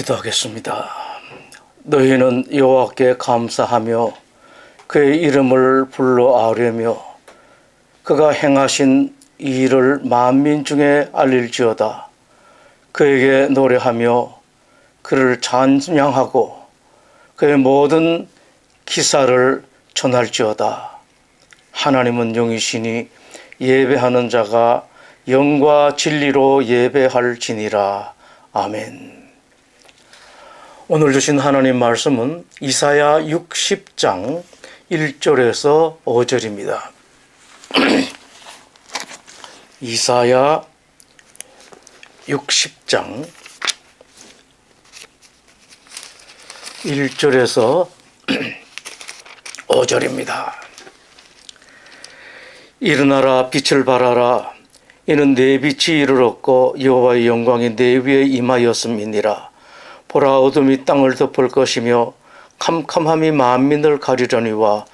기도하겠습니다. 너희는 여호와께 감사하며 그의 이름을 불러 아뢰며 그가 행하신 이 일을 만민 중에 알릴지어다. 그에게 노래하며 그를 찬양하고 그의 모든 기사를 전할지어다. 하나님은 영이시니 예배하는 자가 영과 진리로 예배할지니라. 아멘. 오늘 주신 하나님 말씀은 이사야 60장 1절에서 5절입니다. 이사야 60장 1절에서 5절입니다. 일어나라 빛을 발하라. 이는 내 빛이 이르렀고 여호와의 영광이 내 위에 임하였음이니라. 보라, 어둠이 땅을 덮을 것이며 캄캄함이 만민을 가리려니와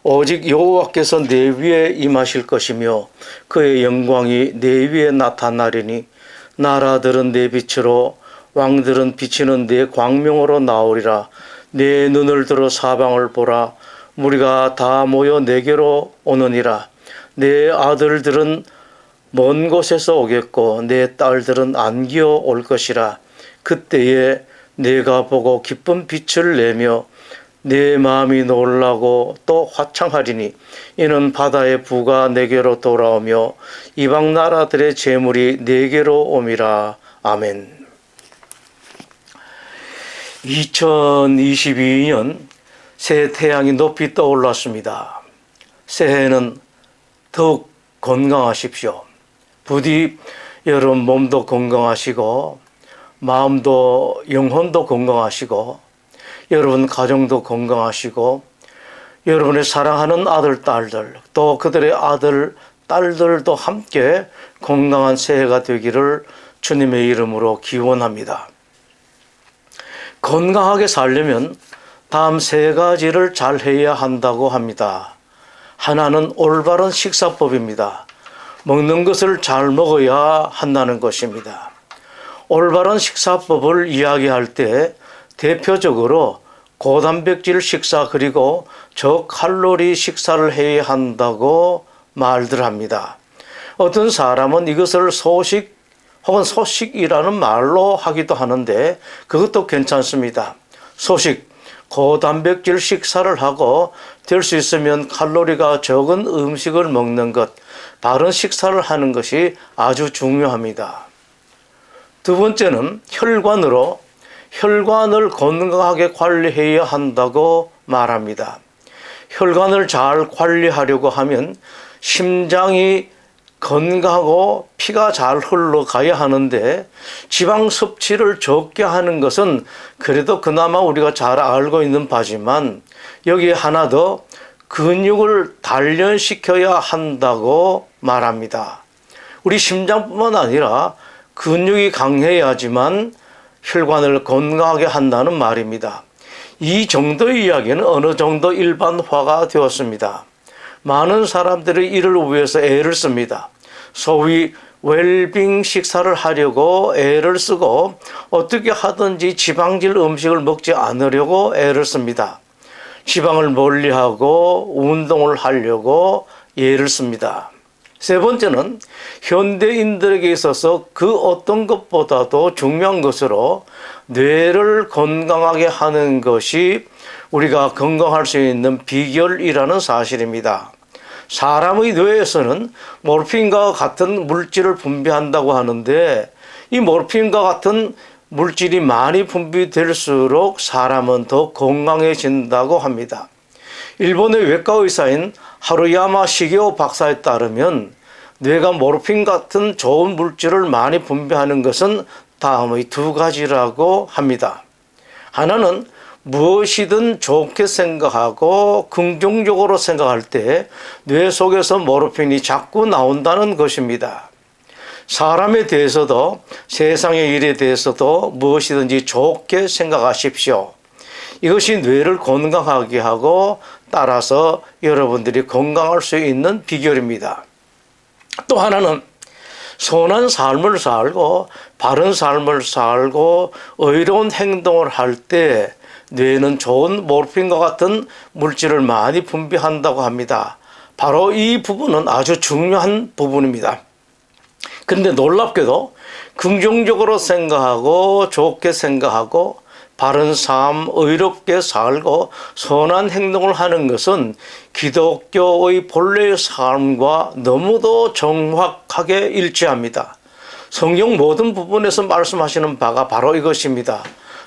오직 여호와께서 내 위에 임하실 것이며 그의 영광이 내 위에 나타나리니 나라들은 내 빛으로 왕들은 비치는 내 광명으로 나오리라. 내 눈을 들어 사방을 보라. 무리가 다 모여 내게로 오느니라. 내 아들들은 먼 곳에서 오겠고 내 딸들은 안기어 올 것이라. 그때에 내가 보고 기쁜 빛을 내며 내 마음이 놀라고 또 화창하리니 이는 바다의 부가 내게로 돌아오며 이방 나라들의 재물이 내게로 옴이라. 아멘. 2022년 새 태양이 높이 떠올랐습니다. 새해에는 더욱 건강하십시오. 부디 여러분 몸도 건강하시고 마음도 영혼도 건강하시고 여러분 가정도 건강하시고 여러분의 사랑하는 아들, 딸들 또 그들의 아들, 딸들도 함께 건강한 새해가 되기를 주님의 이름으로 기원합니다. 건강하게 살려면 다음 세 가지를 잘 해야 한다고 합니다. 하나는 올바른 식사법입니다. 먹는 것을 잘 먹어야 한다는 것입니다. 올바른 식사법을 이야기할 때 대표적으로 고단백질 식사 그리고 저칼로리 식사를 해야 한다고 말들 합니다. 어떤 사람은 이것을 소식 혹은 소식이라는 말로 하기도 하는데 그것도 괜찮습니다. 소식, 고단백질 식사를 하고 될 수 있으면 칼로리가 적은 음식을 먹는 것, 바른 식사를 하는 것이 아주 중요합니다. 두 번째는 혈관을 건강하게 관리해야 한다고 말합니다. 혈관을 잘 관리하려고 하면 심장이 건강하고 피가 잘 흘러가야 하는데 지방 섭취를 적게 하는 것은 그래도 그나마 우리가 잘 알고 있는 바지만 여기에 하나 더 근육을 단련시켜야 한다고 말합니다. 우리 심장뿐만 아니라 근육이 강해야지만 혈관을 건강하게 한다는 말입니다. 이 정도의 이야기는 어느 정도 일반화가 되었습니다. 많은 사람들이 이를 위해서 애를 씁니다. 소위 웰빙 식사를 하려고 애를 쓰고 어떻게 하든지 지방질 음식을 먹지 않으려고 애를 씁니다. 지방을 멀리하고 운동을 하려고 애를 씁니다. 세 번째는 현대인들에게 있어서 그 어떤 것보다도 중요한 것으로 뇌를 건강하게 하는 것이 우리가 건강할 수 있는 비결이라는 사실입니다. 사람의 뇌에서는 모르핀과 같은 물질을 분비한다고 하는데 이 모르핀과 같은 물질이 많이 분비될수록 사람은 더 건강해진다고 합니다. 일본의 외과 의사인 하루야마 시게오 박사에 따르면 뇌가 모르핀 같은 좋은 물질을 많이 분비하는 것은 다음의 두 가지라고 합니다. 하나는 무엇이든 좋게 생각하고 긍정적으로 생각할 때 뇌 속에서 모르핀이 자꾸 나온다는 것입니다. 사람에 대해서도 세상의 일에 대해서도 무엇이든지 좋게 생각하십시오. 이것이 뇌를 건강하게 하고 따라서 여러분들이 건강할 수 있는 비결입니다. 또 하나는 선한 삶을 살고 바른 삶을 살고 의로운 행동을 할 때 뇌는 좋은 모르핀과 같은 물질을 많이 분비한다고 합니다. 바로 이 부분은 아주 중요한 부분입니다. 그런데 놀랍게도 긍정적으로 생각하고 좋게 생각하고 바른 삶, 의롭게 살고 선한 행동을 하는 것은 기독교의 본래의 삶과 너무도 정확하게 일치합니다. 성경 모든 부분에서 말씀하시는 바가 바로 이것입니다.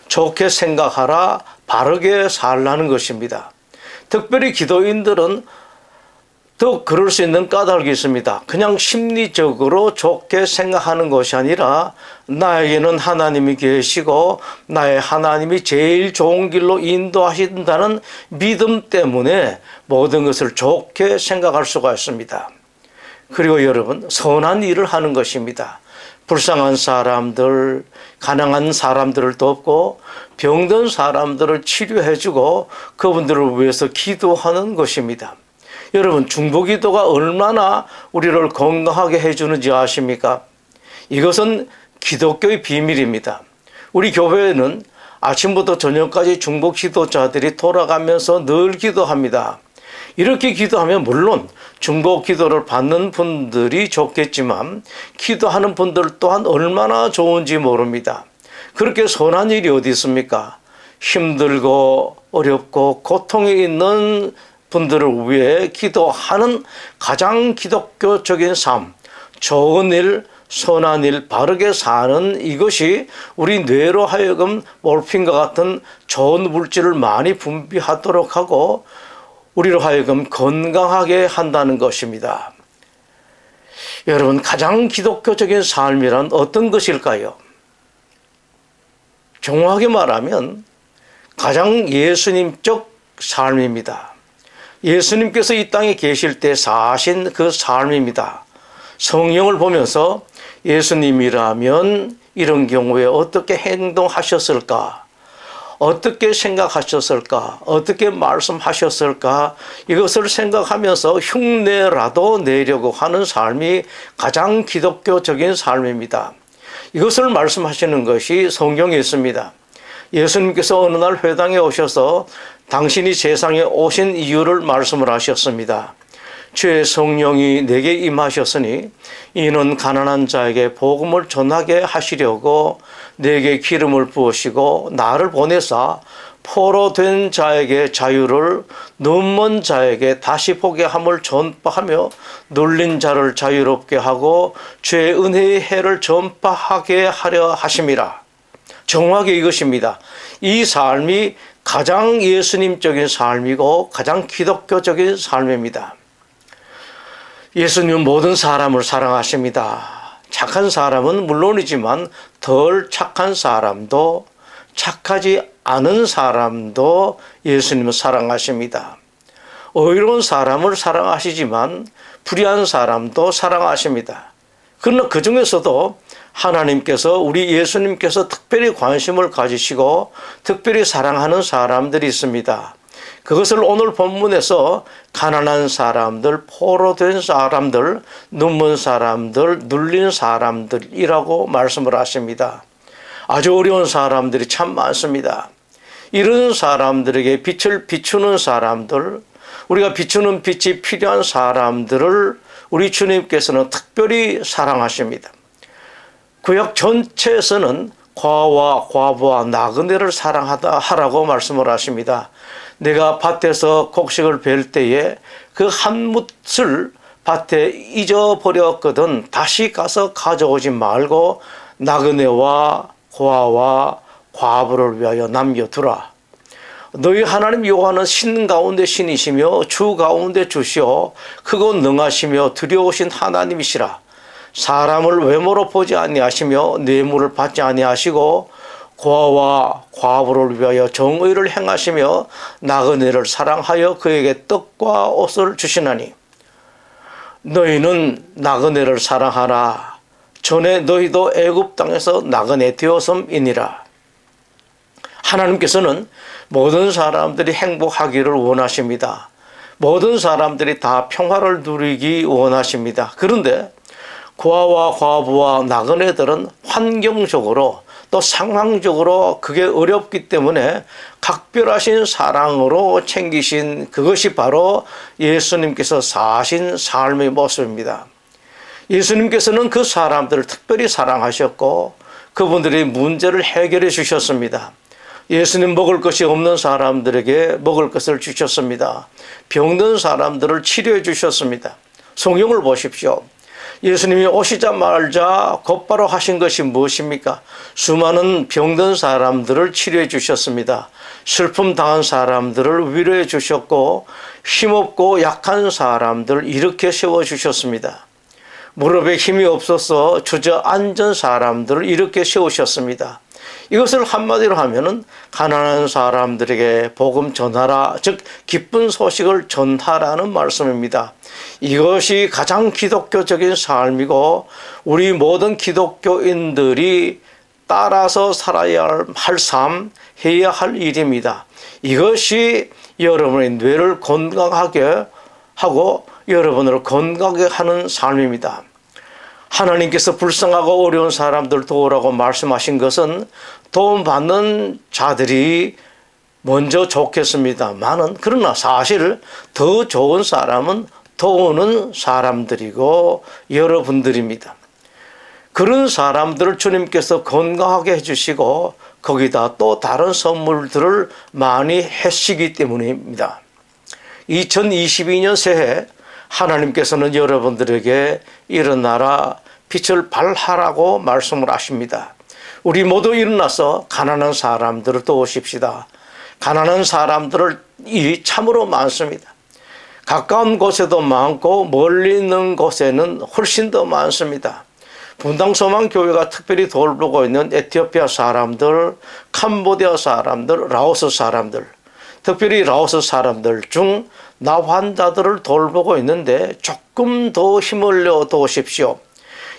좋게 생각하라, 바르게 살라는 것입니다. 특별히 기도인들은 더 그럴 수 있는 까닭이 있습니다. 그냥 심리적으로 좋게 생각하는 것이 아니라 나에게는 하나님이 계시고 나의 하나님이 제일 좋은 길로 인도하신다는 믿음 때문에 모든 것을 좋게 생각할 수가 있습니다. 그리고 여러분, 선한 일을 하는 것입니다. 불쌍한 사람들, 가난한 사람들을 돕고 병든 사람들을 치료해주고 그분들을 위해서 기도하는 것입니다. 여러분, 중보기도가 얼마나 우리를 건강하게 해주는지 아십니까? 이것은 기독교의 비밀입니다. 우리 교회에는 아침부터 저녁까지 중보기도자들이 돌아가면서 늘 기도합니다. 이렇게 기도하면 물론 중보기도를 받는 분들이 좋겠지만 기도하는 분들 또한 얼마나 좋은지 모릅니다. 그렇게 선한 일이 어디 있습니까? 힘들고 어렵고 고통에 있는 분들을 위해 기도하는 가장 기독교적인 삶, 좋은 일, 선한 일, 바르게 사는 이것이 우리 뇌로 하여금 몰핀과 같은 좋은 물질을 많이 분비하도록 하고 우리로 하여금 건강하게 한다는 것입니다. 여러분, 가장 기독교적인 삶이란 어떤 것일까요? 정확하게 말하면 가장 예수님적 삶입니다. 예수님께서 이 땅에 계실 때 사신 그 삶입니다. 성경을 보면서 예수님이라면 이런 경우에 어떻게 행동하셨을까? 어떻게 생각하셨을까? 어떻게 말씀하셨을까? 이것을 생각하면서 흉내라도 내려고 하는 삶이 가장 기독교적인 삶입니다. 이것을 말씀하시는 것이 성경에 있습니다. 예수님께서 어느 날 회당에 오셔서 당신이 세상에 오신 이유를 말씀을 하셨습니다. 주의 성령이 내게 임하셨으니 이는 가난한 자에게 복음을 전하게 하시려고 내게 기름을 부으시고 나를 보내사 포로된 자에게 자유를, 눈먼 자에게 다시 보게 함을 전파하며 눌린 자를 자유롭게 하고 주의 은혜의 해를 전파하게 하려 하심이라. 정확히 이것입니다. 이 삶이 가장 예수님적인 삶이고 가장 기독교적인 삶입니다. 예수님은 모든 사람을 사랑하십니다. 착한 사람은 물론이지만 덜 착한 사람도 착하지 않은 사람도 예수님은 사랑하십니다. 의로운 사람을 사랑하시지만 불의한 사람도 사랑하십니다. 그러나 그 중에서도 하나님께서 우리 예수님께서 특별히 관심을 가지시고 특별히 사랑하는 사람들이 있습니다. 그것을 오늘 본문에서 가난한 사람들, 포로된 사람들, 눈먼 사람들, 눌린 사람들이라고 말씀을 하십니다. 아주 어려운 사람들이 참 많습니다. 이런 사람들에게 빛을 비추는 사람들, 우리가 비추는 빛이 필요한 사람들을 우리 주님께서는 특별히 사랑하십니다. 구약 전체에서는 과와 과부와 나그네를 사랑하라고 말씀을 하십니다. 내가 밭에서 곡식을 벨 때에 그 한 뭇을 밭에 잊어버렸거든 다시 가서 가져오지 말고 나그네와 고아와 과부를 위하여 남겨두라. 너희 하나님 여호와는 신 가운데 신이시며 주 가운데 주시오 크고 능하시며 두려우신 하나님이시라. 사람을 외모로 보지 아니하시며 뇌물을 받지 아니하시고 고아와 과부를 위하여 정의를 행하시며 나그네를 사랑하여 그에게 떡과 옷을 주시나니 너희는 나그네를 사랑하라. 전에 너희도 애굽 땅에서 나그네 되었음이니라. 하나님께서는 모든 사람들이 행복하기를 원하십니다. 모든 사람들이 다 평화를 누리기 원하십니다. 그런데 고아와 과부와 나그네들은 환경적으로 또 상황적으로 그게 어렵기 때문에 각별하신 사랑으로 챙기신 그것이 바로 예수님께서 사신 삶의 모습입니다. 예수님께서는 그 사람들을 특별히 사랑하셨고 그분들의 문제를 해결해 주셨습니다. 예수님 먹을 것이 없는 사람들에게 먹을 것을 주셨습니다. 병든 사람들을 치료해 주셨습니다. 성경을 보십시오. 예수님이 오시자마자 곧바로 하신 것이 무엇입니까? 수많은 병든 사람들을 치료해 주셨습니다. 슬픔 당한 사람들을 위로해 주셨고 힘없고 약한 사람들을 일으켜 세워 주셨습니다. 무릎에 힘이 없어서 주저앉은 사람들을 일으켜 세우셨습니다. 이것을 한마디로 하면은 가난한 사람들에게 복음 전하라, 즉 기쁜 소식을 전하라는 말씀입니다. 이것이 가장 기독교적인 삶이고 우리 모든 기독교인들이 따라서 살아야 할 삶, 해야 할 일입니다. 이것이 여러분의 뇌를 건강하게 하고 여러분을 건강하게 하는 삶입니다. 하나님께서 불쌍하고 어려운 사람들 도우라고 말씀하신 것은 도움받는 자들이 먼저 좋겠습니다만은 그러나 사실 더 좋은 사람은 도우는 사람들이고 여러분들입니다. 그런 사람들을 주님께서 건강하게 해주시고 거기다 또 다른 선물들을 많이 해주시기 때문입니다. 2022년 새해 하나님께서는 여러분들에게 일어나라 빛을 발하라고 말씀을 하십니다. 우리 모두 일어나서 가난한 사람들을 도우십시다. 가난한 사람들이 참으로 많습니다. 가까운 곳에도 많고 멀리 있는 곳에는 훨씬 더 많습니다. 분당소망교회가 특별히 돌보고 있는 에티오피아 사람들, 캄보디아 사람들, 라오스 사람들, 특별히 라오스 사람들 중 나 환자들을 돌보고 있는데 조금 더 힘을 내어 도우십시오.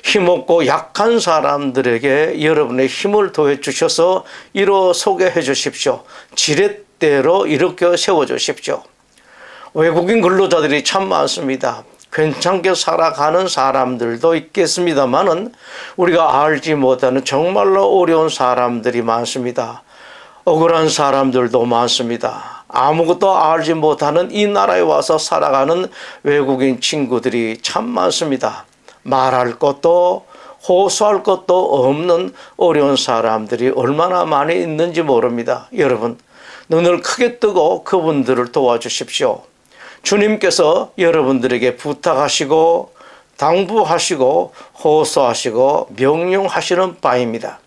힘없고 약한 사람들에게 여러분의 힘을 더해 주셔서 일어서게 해 주십시오. 지렛대로 일으켜 세워 주십시오. 외국인 근로자들이 참 많습니다. 괜찮게 살아가는 사람들도 있겠습니다만은 우리가 알지 못하는 정말로 어려운 사람들이 많습니다. 억울한 사람들도 많습니다. 아무것도 알지 못하는 이 나라에 와서 살아가는 외국인 친구들이 참 많습니다. 말할 것도 호소할 것도 없는 어려운 사람들이 얼마나 많이 있는지 모릅니다. 여러분, 눈을 크게 뜨고 그분들을 도와주십시오. 주님께서 여러분들에게 부탁하시고 당부하시고 호소하시고 명령하시는 바입니다.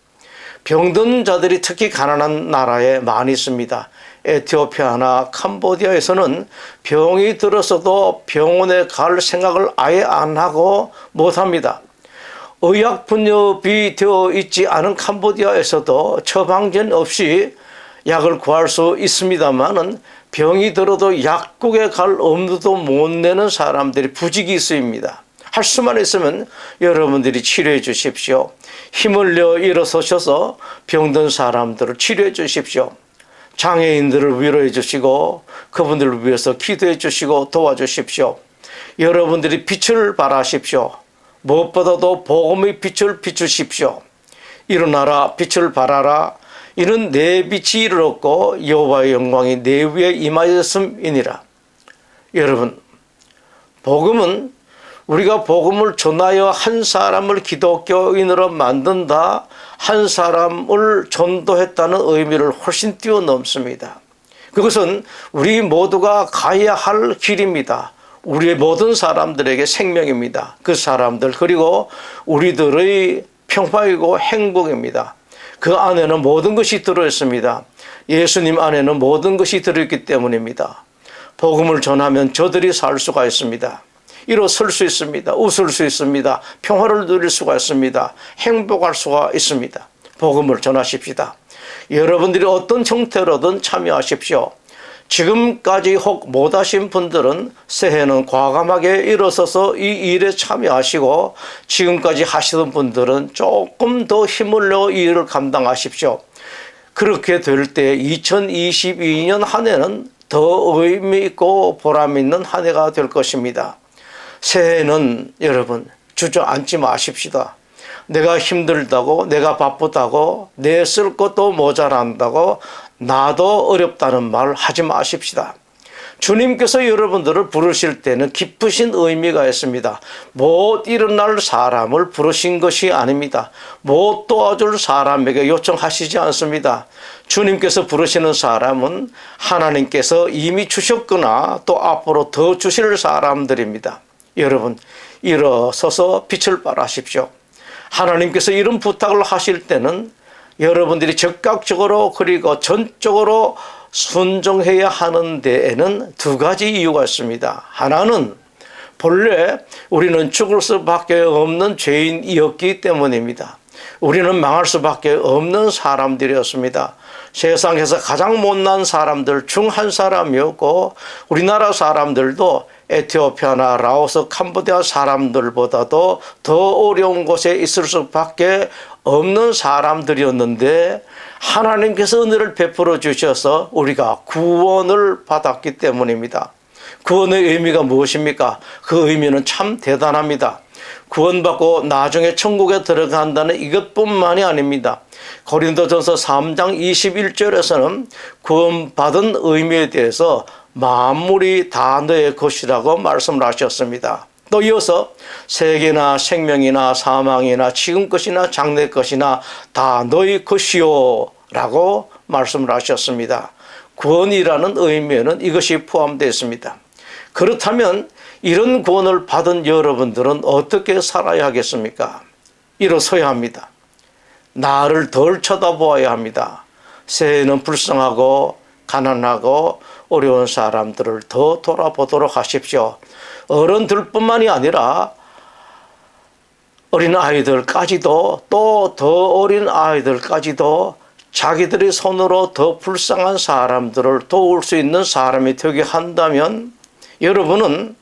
병든 자들이 특히 가난한 나라에 많이 있습니다. 에티오피아나 캄보디아에서는 병이 들어서도 병원에 갈 생각을 아예 안 하고 못합니다. 의약 분업이 되어 있지 않은 캄보디아에서도 처방전 없이 약을 구할 수 있습니다만은 병이 들어도 약국에 갈 엄두도 못 내는 사람들이 부지기 있습니다. 할 수만 있으면 여러분들이 치료해 주십시오. 힘을 내어 일어서셔서 병든 사람들을 치료해 주십시오. 장애인들을 위로해 주시고 그분들을 위해서 기도해 주시고 도와주십시오. 여러분들이 빛을 발하십시오. 무엇보다도 복음의 빛을 비추십시오. 일어나라 빛을 발하라. 이는 내 빛이 이르렀고 여호와의 영광이 내 위에 임하였음이니라. 여러분, 복음은 우리가 복음을 전하여 한 사람을 기독교인으로 만든다, 한 사람을 전도했다는 의미를 훨씬 뛰어넘습니다. 그것은 우리 모두가 가야 할 길입니다. 우리의 모든 사람들에게 생명입니다. 그 사람들 그리고 우리들의 평화이고 행복입니다. 그 안에는 모든 것이 들어있습니다. 예수님 안에는 모든 것이 들어있기 때문입니다. 복음을 전하면 저들이 살 수가 있습니다. 일어설 수 있습니다. 웃을 수 있습니다. 평화를 누릴 수가 있습니다. 행복할 수가 있습니다. 복음을 전하십시다. 여러분들이 어떤 형태로든 참여하십시오. 지금까지 혹 못하신 분들은 새해는 과감하게 일어서서 이 일에 참여하시고 지금까지 하시던 분들은 조금 더 힘을 내어 이 일을 감당하십시오. 그렇게 될 때 2022년 한 해는 더 의미 있고 보람 있는 한 해가 될 것입니다. 새해는 여러분 주저앉지 마십시다. 내가 힘들다고, 내가 바쁘다고, 내 쓸 것도 모자란다고, 나도 어렵다는 말 하지 마십시다. 주님께서 여러분들을 부르실 때는 깊으신 의미가 있습니다. 못 일어날 사람을 부르신 것이 아닙니다. 못 도와줄 사람에게 요청하시지 않습니다. 주님께서 부르시는 사람은 하나님께서 이미 주셨거나 또 앞으로 더 주실 사람들입니다. 여러분, 일어서서 빛을 발하십시오. 하나님께서 이런 부탁을 하실 때는 여러분들이 적극적으로 그리고 전적으로 순종해야 하는 데에는 두 가지 이유가 있습니다. 하나는 본래 우리는 죽을 수밖에 없는 죄인이었기 때문입니다. 우리는 망할 수밖에 없는 사람들이었습니다. 세상에서 가장 못난 사람들 중 한 사람이었고, 우리나라 사람들도 에티오피아나 라오스, 캄보디아 사람들보다도 더 어려운 곳에 있을 수밖에 없는 사람들이었는데, 하나님께서 은혜를 베풀어 주셔서 우리가 구원을 받았기 때문입니다. 구원의 의미가 무엇입니까? 그 의미는 참 대단합니다. 구원받고 나중에 천국에 들어간다는 이것뿐만이 아닙니다. 고린도전서 3장 21절에서는 구원받은 의미에 대해서 만물이 다 너의 것이라고 말씀을 하셨습니다. 또 이어서 세계나 생명이나 사망이나 지금 것이나 장래 것이나 다 너의 것이요 라고 말씀을 하셨습니다. 구원이라는 의미에는 이것이 포함되어 있습니다. 그렇다면 이런 구원을 받은 여러분들은 어떻게 살아야 하겠습니까? 일어서야 합니다. 나를 덜 쳐다보아야 합니다. 새해는 불쌍하고 가난하고 어려운 사람들을 더 돌아보도록 하십시오. 어른들뿐만이 아니라 어린 아이들까지도, 또 더 어린 아이들까지도 자기들의 손으로 더 불쌍한 사람들을 도울 수 있는 사람이 되게 한다면, 여러분은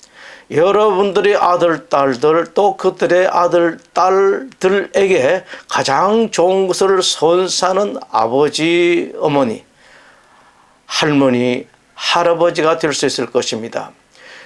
여러분들의 아들, 딸들, 또 그들의 아들, 딸들에게 가장 좋은 것을 선사하는 아버지, 어머니, 할머니, 할아버지가 될 수 있을 것입니다.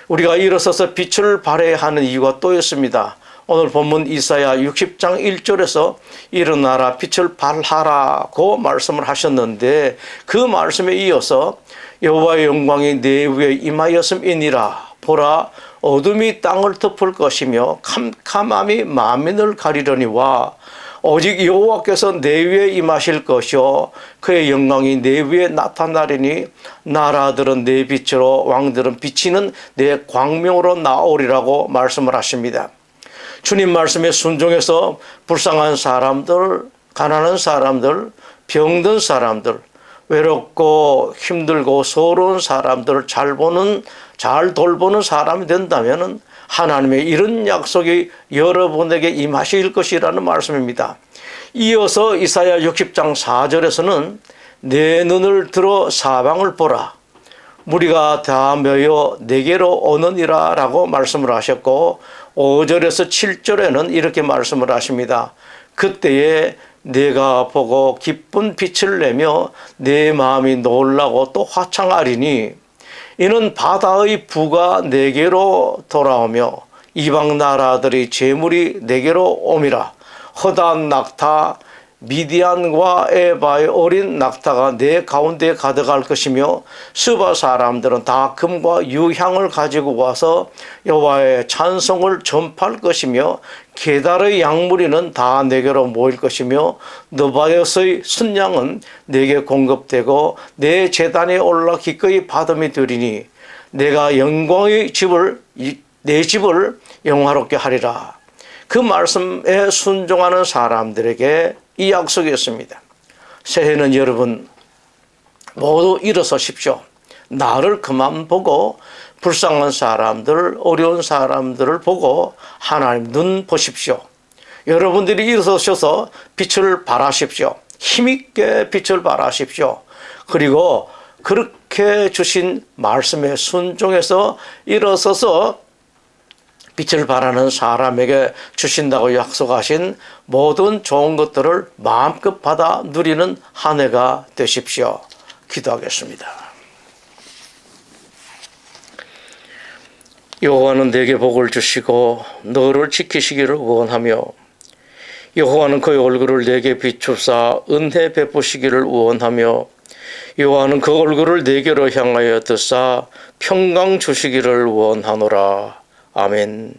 우리가 일어서서 빛을 발해야 하는 이유가 또 있습니다. 오늘 본문 이사야 60장 1절에서 일어나라 빛을 발하라고 말씀을 하셨는데, 그 말씀에 이어서 여호와의 영광이 내 위에 임하였음이니라. 보라, 어둠이 땅을 덮을 것이며 캄캄함이 만민을 가리려니와 오직 여호와께서 내 위에 임하실 것이요 그의 영광이 내 위에 나타나리니 나라들은 내 빛으로 왕들은 비치는 내 광명으로 나오리라고 말씀을 하십니다. 주님 말씀에 순종해서 불쌍한 사람들, 가난한 사람들, 병든 사람들, 외롭고 힘들고 서러운 사람들을 잘 돌보는 사람이 된다면 하나님의 이런 약속이 여러분에게 임하실 것이라는 말씀입니다. 이어서 이사야 60장 4절에서는 내 눈을 들어 사방을 보라. 무리가 다 모여 내게로 오느니라 라고 말씀을 하셨고, 5절에서 7절에는 이렇게 말씀을 하십니다. 그때에 내가 보고 기쁜 빛을 내며 내 마음이 놀라고 또 화창하리니 이는 바다의 부가 내게로 돌아오며 이방 나라들의 재물이 내게로 옴이라. 허다한 낙타 미디안과 에바의 어린 낙타가 내 가운데 가득할 것이며 스바 사람들은 다 금과 유향을 가지고 와서 여호와의 찬송을 전파할 것이며 게달의 양무리는 다 내게로 모일 것이며 느바요스의 순양은 내게 공급되고 내 제단에 올라 기꺼이 받음이 되리니 내가 영광의 집을 내 집을 영화롭게 하리라. 그 말씀에 순종하는 사람들에게 이 약속이었습니다. 새해는 여러분 모두 일어서십시오. 나를 그만 보고 불쌍한 사람들, 어려운 사람들을 보고 하나님 눈 보십시오. 여러분들이 일어서셔서 빛을 발하십시오. 힘있게 빛을 발하십시오. 그리고 그렇게 주신 말씀에 순종해서 일어서서 빛을 발하는 사람에게 주신다고 약속하신 모든 좋은 것들을 마음껏 받아 누리는 한 해가 되십시오. 기도하겠습니다. 여호와는 내게 복을 주시고 너를 지키시기를 원하며 여호와는 그의 얼굴을 내게 비추사 은혜 베푸시기를 원하며 여호와는 그 얼굴을 내게로 향하여 드사 평강 주시기를 원하노라. 아멘.